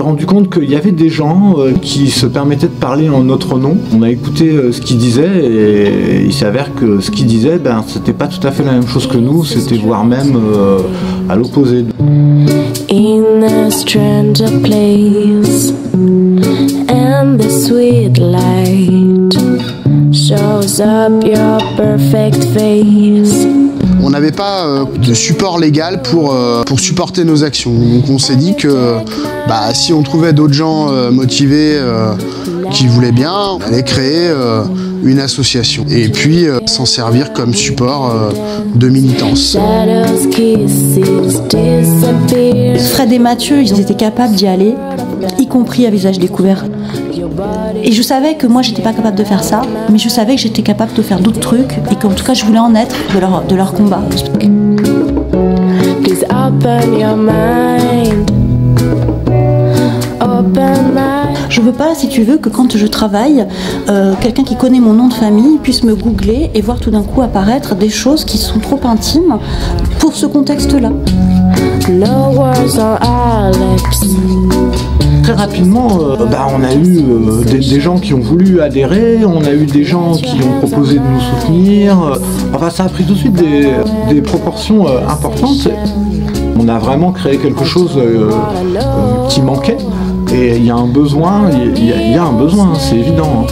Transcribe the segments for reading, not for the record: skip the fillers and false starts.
rendu compte qu'il y avait des gens qui se permettaient de parler en notre nom. On a écouté ce qu'ils disaient et il s'avère que ce qu'ils disaient, c'était pas tout à fait la même chose que nous, c'était voire même à l'opposé. In a stranger place, and the sweet light shows up your perfect face. On n'avait pas de support légal pour supporter nos actions. Donc on s'est dit que si on trouvait d'autres gens motivés qui voulaient bien, on allait créer une association et puis s'en servir comme support de militance. Fred et Mathieu, ils étaient capables d'y aller, y compris à visage découvert. Et je savais que moi j'étais pas capable de faire ça, mais je savais que j'étais capable de faire d'autres trucs et qu'en tout cas je voulais en être de leur combat. Je veux pas, si tu veux, que quand je travaille, quelqu'un qui connaît mon nom de famille puisse me googler et voir tout d'un coup apparaître des choses qui sont trop intimes pour ce contexte-là. Très rapidement, on a eu des gens qui ont voulu adhérer, on a eu des gens qui ont proposé de nous soutenir. Ça a pris tout de suite des proportions importantes. On a vraiment créé quelque chose qui manquait. Et il y a un besoin, il y a un besoin, c'est évident.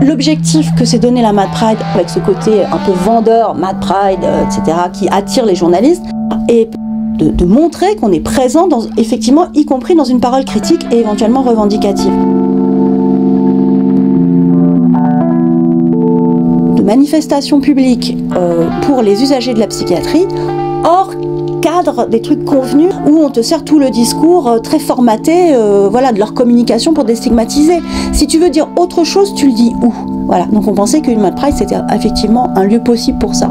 L'objectif que s'est donné la Mad Pride, avec ce côté un peu vendeur, Mad Pride, etc., qui attire les journalistes, est de montrer qu'on est présent, effectivement, y compris dans une parole critique et éventuellement revendicative. De manifestations publiques pour les usagers de la psychiatrie, hors cadre des trucs convenus où on te sert tout le discours très formaté de leur communication pour déstigmatiser. Si tu veux dire autre chose, tu le dis où? Voilà, donc on pensait qu'une Mad Pride c'était effectivement un lieu possible pour ça.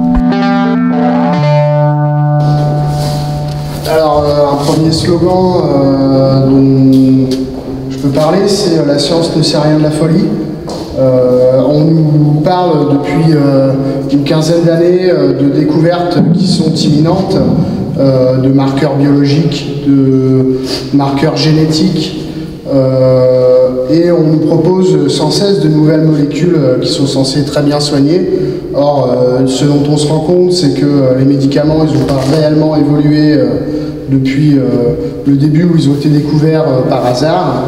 Alors un premier slogan dont je peux parler, c'est « La science ne sait rien de la folie ». On nous parle depuis une quinzaine d'années de découvertes qui sont imminentes, de marqueurs biologiques, de marqueurs génétiques, et on nous propose sans cesse de nouvelles molécules qui sont censées très bien soigner. Or, ce dont on se rend compte, c'est que les médicaments, ils n'ont pas réellement évolué depuis le début où ils ont été découverts par hasard.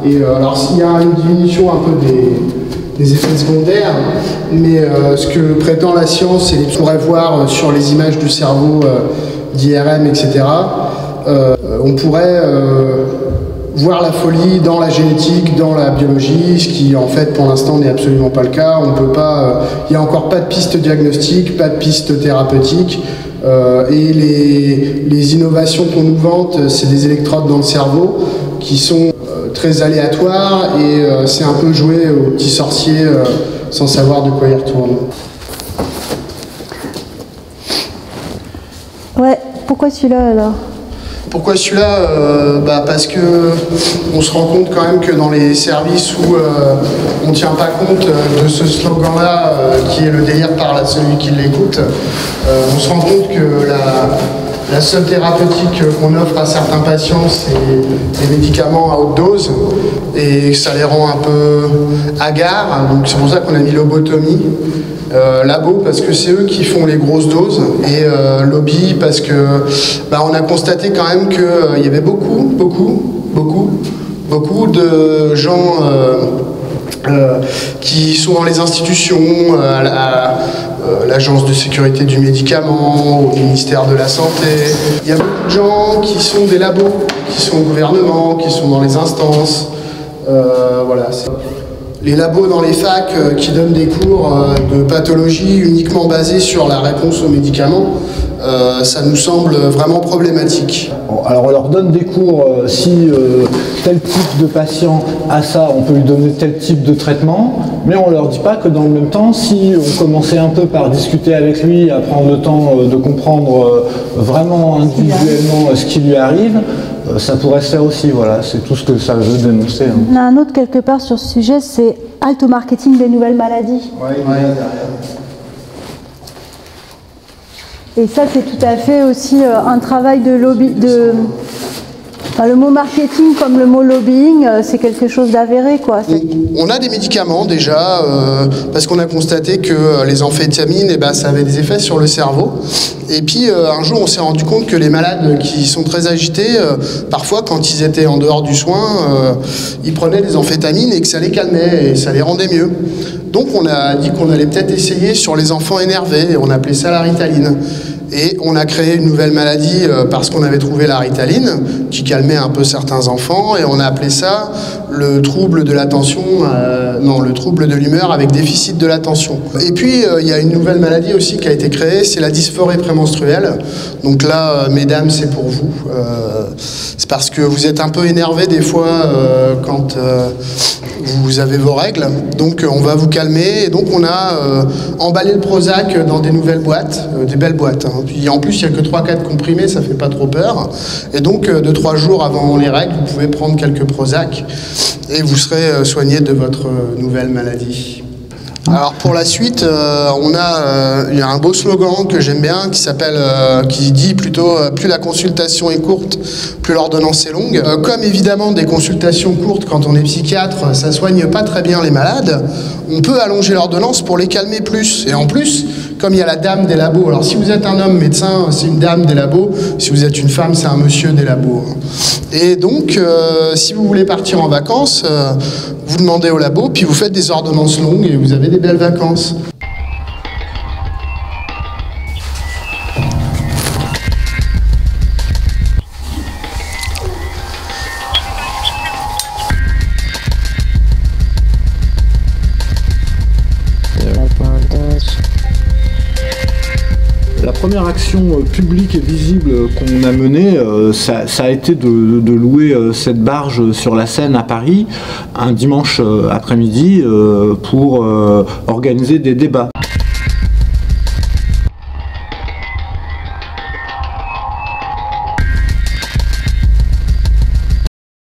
Et alors, il y a une diminution un peu des effets secondaires, mais ce que prétend la science, et on pourrait voir sur les images du cerveau d'IRM, etc., on pourrait voir la folie dans la génétique, dans la biologie, ce qui en fait pour l'instant n'est absolument pas le cas. On peut pas, il n'y a encore pas de piste diagnostique, pas de piste thérapeutique, et les innovations qu'on nous vante, c'est des électrodes dans le cerveau qui sont très aléatoires, et c'est un peu jouer au petit sorcier sans savoir de quoi il retourne. Ouais, pourquoi celui-là alors? Pourquoi celui-là? Parce que on se rend compte quand même que dans les services où on ne tient pas compte de ce slogan-là, qui est le délire par celui qui l'écoute, on se rend compte que la seule thérapeutique qu'on offre à certains patients, c'est des médicaments à haute dose, et ça les rend un peu hagards. Donc c'est pour ça qu'on a mis lobotomie. Labo parce que c'est eux qui font les grosses doses, et lobby parce que on a constaté quand même qu'il y avait beaucoup de gens qui sont dans les institutions, à l'Agence de sécurité du médicament, au ministère de la Santé. Il y a beaucoup de gens qui sont des labos, qui sont au gouvernement, qui sont dans les instances. Voilà. Les labos dans les facs qui donnent des cours de pathologie uniquement basés sur la réponse aux médicaments, ça nous semble vraiment problématique. Alors on leur donne des cours, si tel type de patient a ça, on peut lui donner tel type de traitement, mais on leur dit pas que dans le même temps, si on commençait un peu par discuter avec lui, à prendre le temps de comprendre vraiment individuellement ce qui lui arrive, ça pourrait se faire aussi, voilà, c'est tout ce que ça veut dénoncer. Hein. Il y en a un autre quelque part sur ce sujet, c'est halte au marketing des nouvelles maladies. Ouais. Et ça, c'est tout à fait aussi un travail de lobby. Enfin, le mot marketing comme le mot lobbying, c'est quelque chose d'avéré, quoi. On a des médicaments déjà, parce qu'on a constaté que les amphétamines, ça avait des effets sur le cerveau. Et puis un jour, on s'est rendu compte que les malades qui sont très agités, parfois quand ils étaient en dehors du soin, ils prenaient des amphétamines et que ça les calmait et ça les rendait mieux. Donc on a dit qu'on allait peut-être essayer sur les enfants énervés, et on appelait ça la Ritaline. Et on a créé une nouvelle maladie parce qu'on avait trouvé la Ritaline, qui calmait un peu certains enfants, et on a appelé ça le trouble de l'attention, le trouble de l'humeur avec déficit de l'attention. Et puis il y a une nouvelle maladie aussi qui a été créée, c'est la dysphorie prémenstruelle. Donc là, mesdames, c'est pour vous. C'est parce que vous êtes un peu énervés des fois quand vous avez vos règles. Donc on va vous calmer. Et donc on a emballé le Prozac dans des nouvelles boîtes, des belles boîtes. Hein. Puis en plus, il n'y a que 3-4 comprimés, ça fait pas trop peur. Et donc 2-3 jours avant les règles, vous pouvez prendre quelques Prozac et vous serez soigné de votre nouvelle maladie. Alors pour la suite, il y a un beau slogan que j'aime bien qui dit plutôt plus la consultation est courte, plus l'ordonnance est longue. Comme évidemment des consultations courtes quand on est psychiatre, ça soigne pas très bien les malades, on peut allonger l'ordonnance pour les calmer plus. Et en plus, comme il y a la dame des labos, alors si vous êtes un homme médecin, c'est une dame des labos, si vous êtes une femme, c'est un monsieur des labos. Et donc, si vous voulez partir en vacances, vous demandez au labo, puis vous faites des ordonnances longues et vous avez des belles vacances. La première action publique et visible qu'on a menée, ça a été de louer cette barge sur la Seine à Paris un dimanche après-midi pour organiser des débats.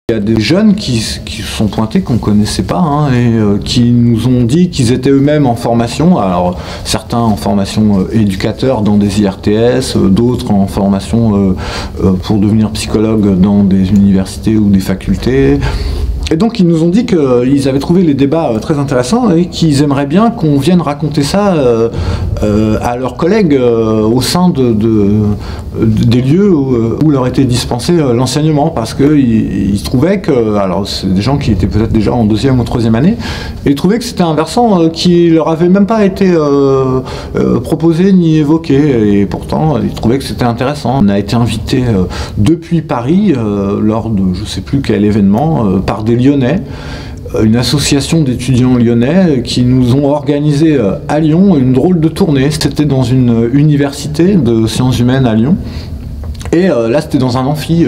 Il y a des jeunes qui sont pointés qu'on ne connaissait pas hein, et qui nous ont dit qu'ils étaient eux-mêmes en formation. Alors certains en formation éducateur dans des IRTS, d'autres en formation pour devenir psychologue dans des universités ou des facultés. Et donc ils nous ont dit qu'ils avaient trouvé les débats très intéressants et qu'ils aimeraient bien qu'on vienne raconter ça à leurs collègues au sein des lieux où leur était dispensé l'enseignement, parce qu'ils trouvaient que, alors c'est des gens qui étaient peut-être déjà en 2e ou 3e année, et ils trouvaient que c'était un versant qui leur avait même pas été proposé ni évoqué, et pourtant ils trouvaient que c'était intéressant. On a été invité depuis Paris lors de je sais plus quel événement par des Lyonnais, une association d'étudiants lyonnais qui nous ont organisé à Lyon une drôle de tournée. C'était dans une université de sciences humaines à Lyon. Et là, c'était dans un amphi,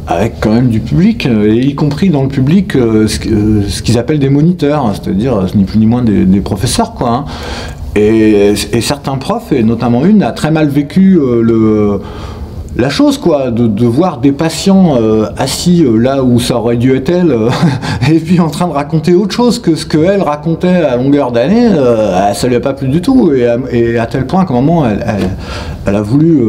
avec quand même du public, et y compris dans le public ce qu'ils appellent des moniteurs, c'est-à-dire ni plus ni moins des professeurs, quoi. Hein. Et certains profs, et notamment une, a très mal vécu la chose, quoi, de voir des patients assis là où ça aurait dû être elle, et puis en train de raconter autre chose que ce qu'elle racontait à longueur d'année, ça lui a pas plu du tout, et à tel point qu'à un moment, elle a voulu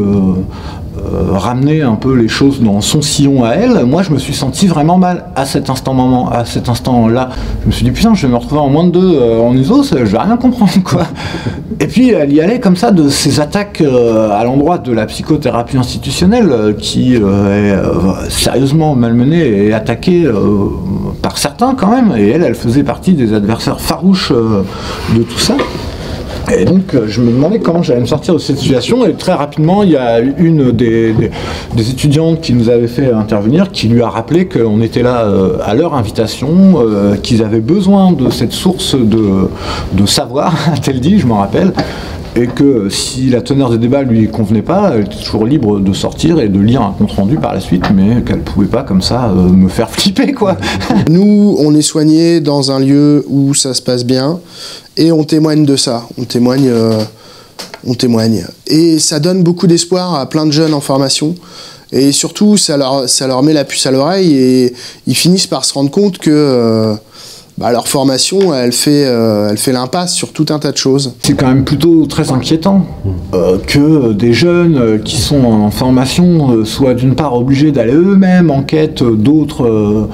ramener un peu les choses dans son sillon à elle. Moi, je me suis senti vraiment mal à cet instant-là. Je me suis dit, putain, je vais me retrouver en moins de 2 en ISO, je vais rien comprendre, quoi. Et puis, elle y allait comme ça de ces attaques à l'endroit de la psychothérapie institutionnelle qui est sérieusement malmenée et attaquée par certains, quand même. Et elle faisait partie des adversaires farouches de tout ça. Et donc je me demandais comment j'allais me sortir de cette situation, et très rapidement il y a une des étudiantes qui nous avait fait intervenir qui lui a rappelé qu'on était là à leur invitation, qu'ils avaient besoin de cette source de savoir, a-t-elle dit, je m'en rappelle, et que si la teneur des débats lui convenait pas, elle était toujours libre de sortir et de lire un compte-rendu par la suite, mais qu'elle pouvait pas comme ça me faire flipper, quoi. Nous, on est soignés dans un lieu où ça se passe bien, et on témoigne de ça, on témoigne. Et ça donne beaucoup d'espoir à plein de jeunes en formation, et surtout ça leur met la puce à l'oreille, et ils finissent par se rendre compte que leur formation, elle fait l'impasse sur tout un tas de choses. C'est quand même plutôt très inquiétant que des jeunes qui sont en formation soient d'une part obligés d'aller eux-mêmes en quête d'autres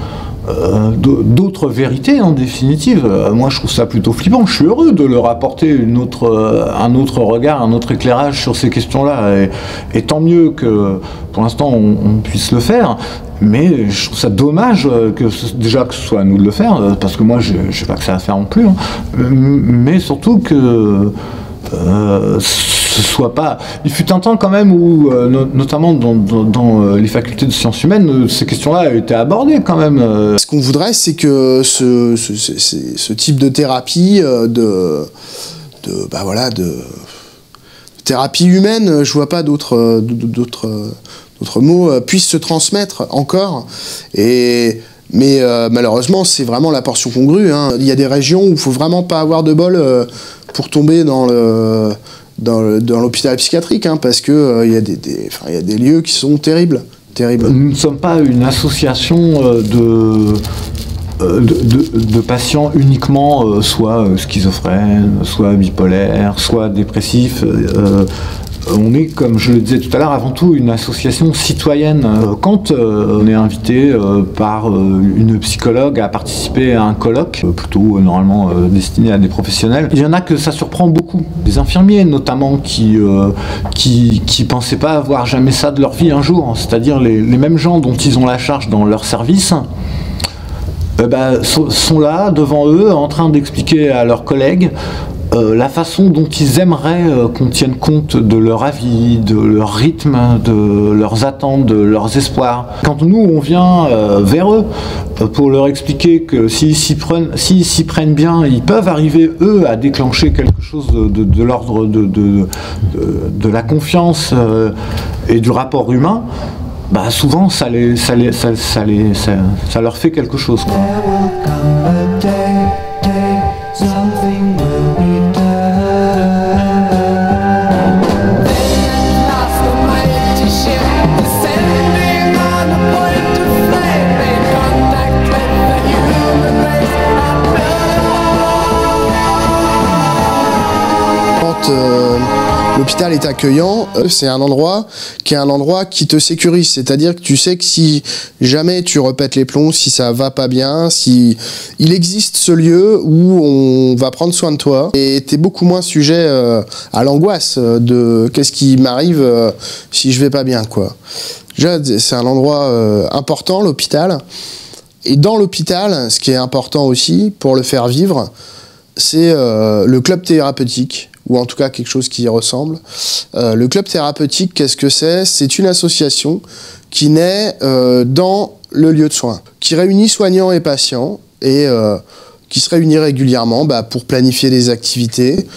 vérités, en définitive. Moi, je trouve ça plutôt flippant. Je suis heureux de leur apporter un autre regard, un autre éclairage sur ces questions-là. Et tant mieux que, pour l'instant, on puisse le faire. Mais je trouve ça dommage que ce soit à nous de le faire, parce que moi, je sais pas que ça va faire non plus. Hein. Mais surtout que ce soit pas... Il fut un temps quand même où, notamment dans les facultés de sciences humaines, ces questions-là étaient abordées quand même. Ce qu'on voudrait, c'est que ce type de thérapie, de thérapie humaine, je vois pas d'autres mots, puisse se transmettre encore. Mais malheureusement, c'est vraiment la portion congrue. Hein. Il y a des régions où il faut vraiment pas avoir de bol pour tomber dans l'hôpital psychiatrique, hein, parce que il y a des lieux qui sont terribles. Nous ne sommes pas une association de patients uniquement soit schizophrènes, soit bipolaires, soit dépressifs. On est, comme je le disais tout à l'heure, avant tout une association citoyenne. Quand on est invité par une psychologue à participer à un colloque, plutôt normalement destiné à des professionnels, il y en a que ça surprend beaucoup. Des infirmiers notamment qui pensaient pas avoir jamais ça de leur vie un jour, c'est-à-dire les mêmes gens dont ils ont la charge dans leur service, sont là devant eux en train d'expliquer à leurs collègues la façon dont ils aimeraient qu'on tienne compte de leur avis, de leur rythme, de leurs attentes, de leurs espoirs. Quand nous on vient vers eux pour leur expliquer que s'ils s'y prennent bien, ils peuvent arriver eux à déclencher quelque chose de l'ordre de la confiance et du rapport humain, souvent ça leur fait quelque chose, quoi. L'hôpital est accueillant, c'est un endroit qui te sécurise, c'est-à-dire que tu sais que si jamais tu repètes les plombs, si ça va pas bien, si il existe ce lieu où on va prendre soin de toi, et t'es beaucoup moins sujet à l'angoisse de qu'est-ce qui m'arrive si je vais pas bien, quoi. Déjà, c'est un endroit important, l'hôpital, et dans l'hôpital, ce qui est important aussi pour le faire vivre, c'est le club thérapeutique, ou en tout cas quelque chose qui y ressemble. Le club thérapeutique, qu'est-ce que c'est ? C'est une association qui naît dans le lieu de soins, qui réunit soignants et patients, et qui se réunit régulièrement pour planifier des activités,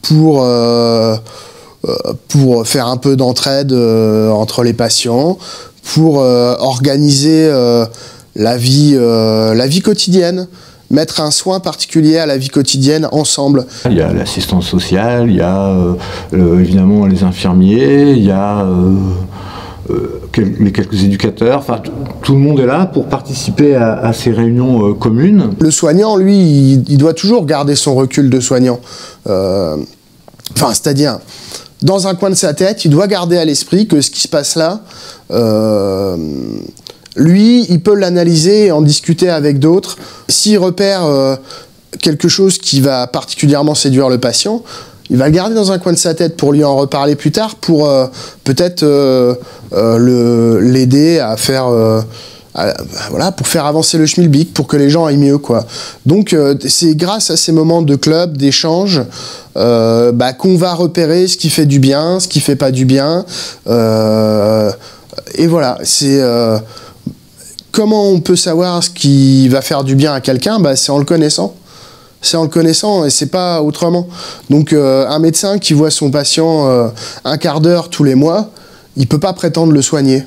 pour faire un peu d'entraide entre les patients, pour organiser la vie quotidienne, mettre un soin particulier à la vie quotidienne ensemble. Il y a l'assistance sociale, il y a évidemment les infirmiers, il y a les quelques éducateurs, enfin tout le monde est là pour participer à ces réunions communes. Le soignant, lui, il doit toujours garder son recul de soignant. Enfin, c'est-à-dire, dans un coin de sa tête, il doit garder à l'esprit que ce qui se passe là, lui, il peut l'analyser et en discuter avec d'autres. S'il repère quelque chose qui va particulièrement séduire le patient, il va le garder dans un coin de sa tête pour lui en reparler plus tard, pour peut-être l'aider à faire... voilà, pour faire avancer le schmilblick, pour que les gens aillent mieux, quoi. Donc c'est grâce à ces moments de club, d'échange, qu'on va repérer ce qui fait du bien, ce qui fait pas du bien, et voilà, c'est comment on peut savoir ce qui va faire du bien à quelqu'un, c'est en le connaissant. C'est en le connaissant et c'est pas autrement. Donc un médecin qui voit son patient un quart d'heure tous les mois, il peut pas prétendre le soigner.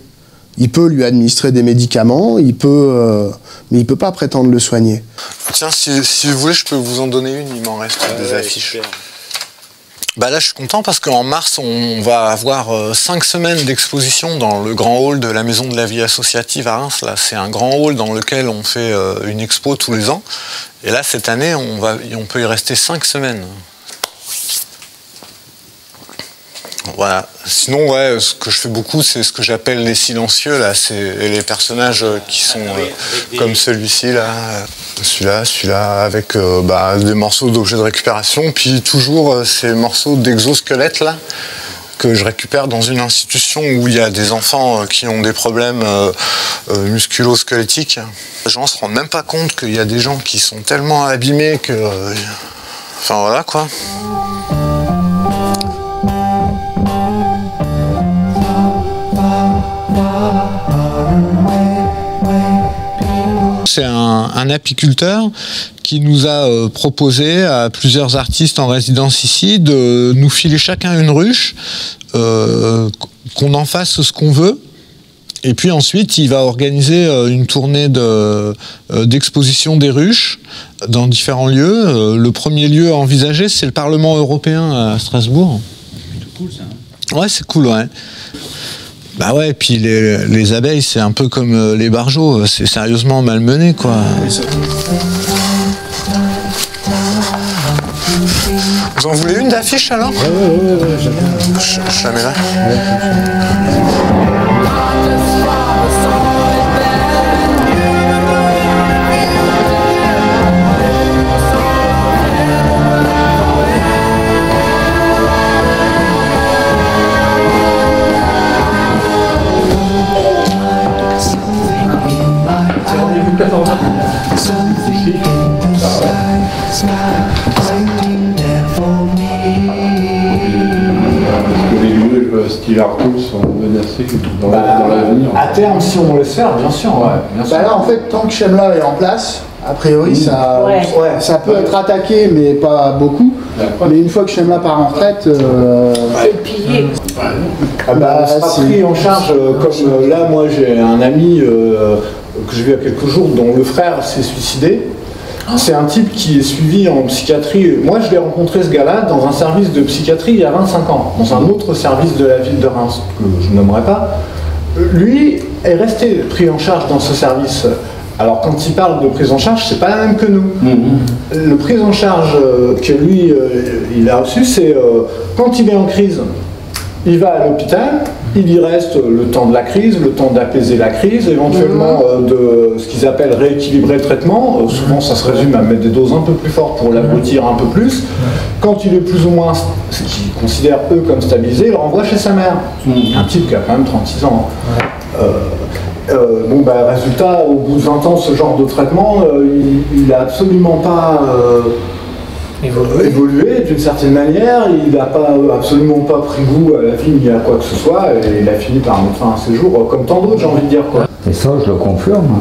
Il peut lui administrer des médicaments, mais il peut pas prétendre le soigner. Tiens, si vous voulez, je peux vous en donner une, il m'en reste des affiches. Super. Là, je suis content parce qu'en mars, on va avoir 5 semaines d'exposition dans le grand hall de la Maison de la Vie Associative à Reims. Là, c'est un grand hall dans lequel on fait une expo tous les ans. Et là, cette année, on peut y rester 5 semaines. Voilà. Sinon, ouais, ce que je fais beaucoup, c'est ce que j'appelle les silencieux. Là, c'est les personnages qui sont comme celui-ci, là, celui-là, avec des morceaux d'objets de récupération, puis toujours ces morceaux d'exosquelettes là que je récupère dans une institution où il y a des enfants qui ont des problèmes musculo-squelettiques. Les gens se rendent même pas compte qu'il y a des gens qui sont tellement abîmés que, enfin voilà quoi. C'est un apiculteur qui nous a proposé à plusieurs artistes en résidence ici de nous filer chacun une ruche, qu'on en fasse ce qu'on veut. Et puis ensuite, il va organiser une tournée d'exposition des ruches dans différents lieux. Le premier lieu envisagé, c'est le Parlement européen à Strasbourg. C'est cool ça. Ouais, c'est cool, ouais. Bah ouais, puis les abeilles, c'est un peu comme les barjots, c'est sérieusement malmené, quoi. Vous en voulez une d'affiche, alors? Ouais, je la mets là. Les lieux style Arthur sont menacés dans l'avenir. À terme, si on laisse faire, bien sûr. Ouais, bien sûr. Là, en fait, tant que Shemla est en place, a priori, ça peut être attaqué, mais pas beaucoup. Mais une fois que Shemla part en retraite, c'est pillé. On sera pris en charge, comme là, moi, j'ai un ami que j'ai vu il y a quelques jours, dont le frère s'est suicidé. C'est un type qui est suivi en psychiatrie. Moi, je l'ai rencontré, ce gars-là, dans un service de psychiatrie il y a 25 ans, dans un autre service de la ville de Reims, que je nommerai pas. Lui est resté pris en charge dans ce service. Alors, quand il parle de prise en charge, c'est pas la même que nous. Le prise en charge que lui, il a reçu, c'est quand il est en crise, il va à l'hôpital, il y reste le temps de la crise, le temps d'apaiser la crise, éventuellement de ce qu'ils appellent rééquilibrer le traitement. Souvent, ça se résume à mettre des doses un peu plus fortes pour l'abrutir un peu plus. Quand il est plus ou moins, ce qu'ils considèrent eux comme stabilisé, il le renvoie chez sa mère. Un type qui a quand même 36 ans. Résultat, au bout de 20 ans, ce genre de traitement, il n'a absolument pas évolué d'une certaine manière, il n'a absolument pas pris goût à la vie ni à quoi que ce soit, et il a fini par mettre fin à ses jours, comme tant d'autres, j'ai envie de dire, quoi. Et ça, je le confirme.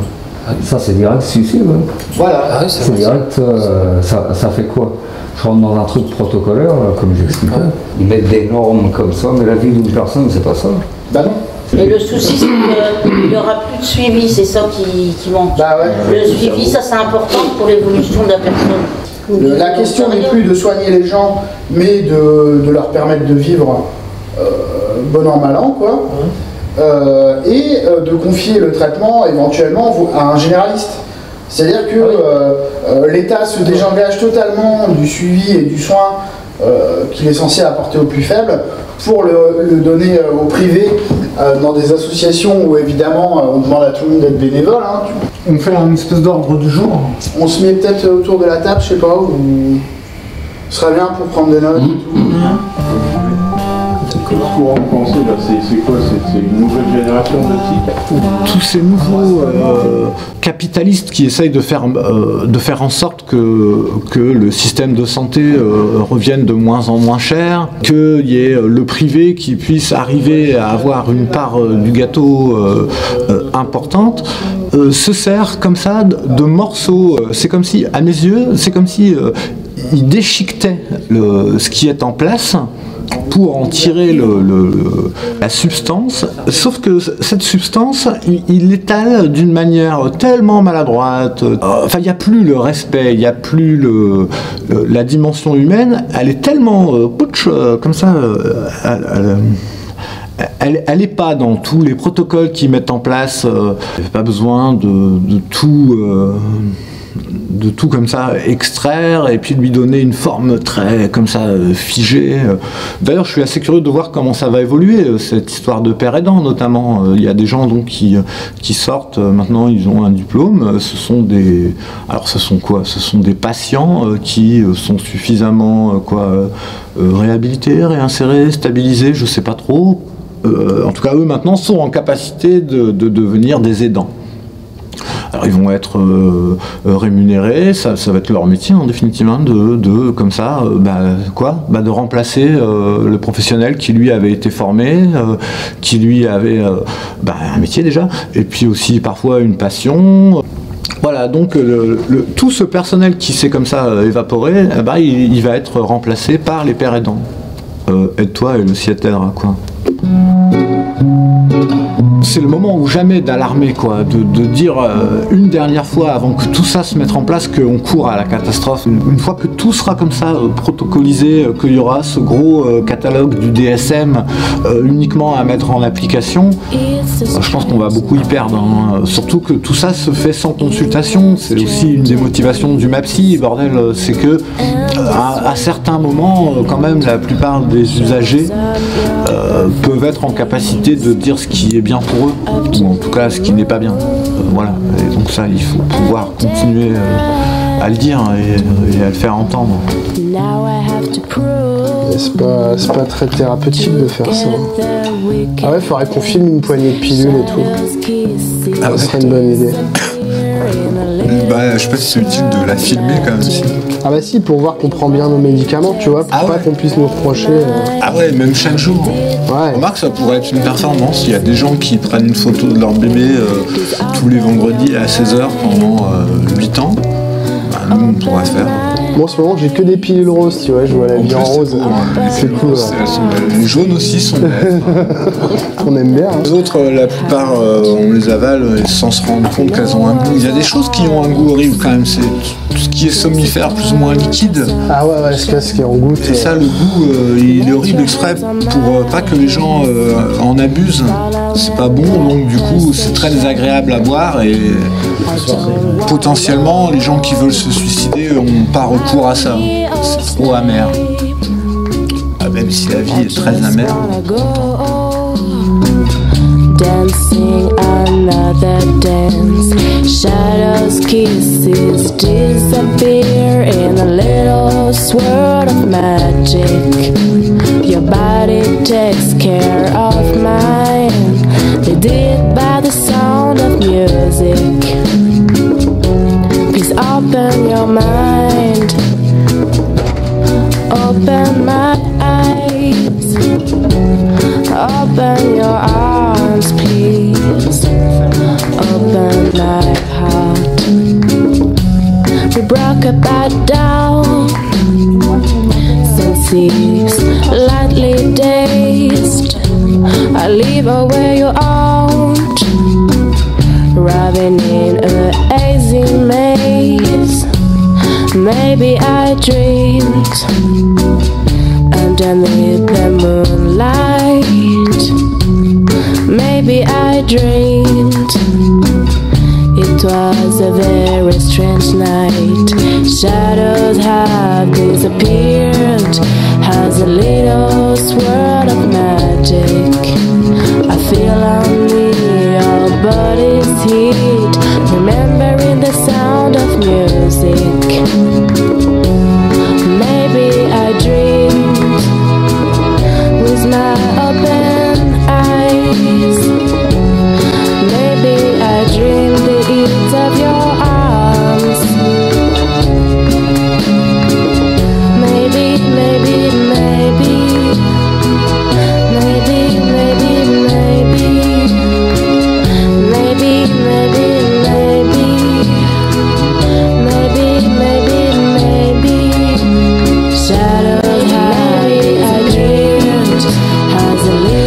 Ça, c'est direct suicide. Ouais. Voilà. C'est direct, ça fait quoi? Je rentre dans un truc protocolaire, comme j'expliquais. Ils mettent des normes comme ça, mais la vie d'une personne, c'est pas ça. Bah non. Et le souci, c'est qu'il n'y aura plus de suivi, c'est ça qui manque. Bah ouais. Le suivi, ça c'est important pour l'évolution de la personne. La question n'est plus de soigner les gens, mais de leur permettre de vivre bon an, mal an, quoi. et de confier le traitement éventuellement à un généraliste. C'est-à-dire que l'État se désengage totalement du suivi et du soin qu'il est censé apporter aux plus faibles pour le donner au privé dans des associations où évidemment on demande à tout le monde d'être bénévole. Hein. On fait un espèce d'ordre du jour. On se met peut-être autour de la table, je sais pas, ou ce serait bien pour prendre des notes et tout. Courant de pensée, là, c'est quoi? C'est une nouvelle génération de Tous ces nouveaux capitalistes qui essayent de faire en sorte que le système de santé revienne de moins en moins cher, qu'il y ait le privé qui puisse arriver à avoir une part du gâteau importante, se sert comme ça de morceaux. C'est comme si, à mes yeux, c'est comme si ils déchiquetaient ce qui est en place pour en tirer la substance, sauf que cette substance, il l'étale d'une manière tellement maladroite. Enfin, il n'y a plus le respect, il n'y a plus la dimension humaine, elle est tellement comme ça. Elle n'est pas dans tous les protocoles qu'ils mettent en place. Il n'y a pas besoin de tout comme ça extraire et puis lui donner une forme très comme ça figée. D'ailleurs, je suis assez curieux de voir comment ça va évoluer, cette histoire de père aidant notamment. Il y a des gens donc qui sortent maintenant, ils ont un diplôme. Ce sont des patients qui sont suffisamment réhabilités, réinsérés, stabilisés, je sais pas trop. En tout cas, eux maintenant sont en capacité de devenir des aidants. Alors ils vont être rémunérés, ça va être leur métier en définitive, hein, de remplacer le professionnel qui lui avait été formé, qui lui avait un métier déjà, et puis aussi parfois une passion. Voilà, donc tout ce personnel qui s'est comme ça évaporé, il va être remplacé par les pères aidants. Aide-toi et le ciel t'aidera, quoi. C'est le moment ou jamais d'alarmer, quoi, de dire une dernière fois avant que tout ça se mette en place qu'on court à la catastrophe. Une fois que tout sera comme ça protocolisé, qu'il y aura ce gros catalogue du DSM uniquement à mettre en application, je pense qu'on va beaucoup y perdre. Hein. Surtout que tout ça se fait sans consultation. C'est aussi une des motivations du MAPSI, bordel, c'est que à certains moments, quand même, la plupart des usagers peuvent être en capacité de dire ce qui est bien pour eux, ou en tout cas ce qui n'est pas bien. Voilà, et donc ça, il faut pouvoir continuer à le dire et à le faire entendre. C'est pas très thérapeutique de faire ça. Ah ouais, faudrait qu'on filme une poignée de pilules et tout. Ah ouais. Ça serait une bonne idée. Je sais pas si c'est utile de la filmer quand même. Si. Ah bah si, pour voir qu'on prend bien nos médicaments, tu vois, pour pas qu'on puisse nous reprocher. Ah ouais, même chaque jour. Ouais. Remarque, ça pourrait être une performance. Il y a des gens qui prennent une photo de leur bébé tous les vendredis à 16h pendant 8 ans. Nous, on pourrait faire. Moi, en ce moment, j'ai que des pilules roses, tu vois, je vois la vie en rose. C'est cool. Les jaunes aussi sont belles. On aime bien. Hein. Les autres, la plupart, on les avale sans se rendre compte qu'elles ont un goût. Il y a des choses qui ont un goût horrible quand même. C'est tout ce qui est somnifère, plus ou moins liquide. Ah ouais, ce qui est en goutte. Et ça, le goût, il est horrible exprès pour pas que les gens en abusent. C'est pas bon, donc du coup, c'est très désagréable à boire et potentiellement, les gens qui veulent se suicider n'ont pas recours à ça. C'est trop amer. Même si la vie est très amère. Dancing another dance, shadows, kisses disappear in a little swirl of magic. Your body takes care of mine, leaded by the sound of music. Please open your mind, open my eyes, open your arms, please, open my heart. We broke a bed down, senses lightly dazed. I leave her where you aren't, rubbing in a hazy maze. Maybe I dreamed underneath the moonlight. Maybe dreamed. It was a very strange night. Shadows have disappeared as a little swirl of magic. I feel only your body's heat, remembering the sound of music. Maybe I dreamed with my open eyes. Maybe I dreamed the heat of your arms. Maybe, maybe, maybe, maybe, maybe, maybe, maybe, maybe, maybe, maybe, maybe, maybe. Shadows, maybe I dreamed as a little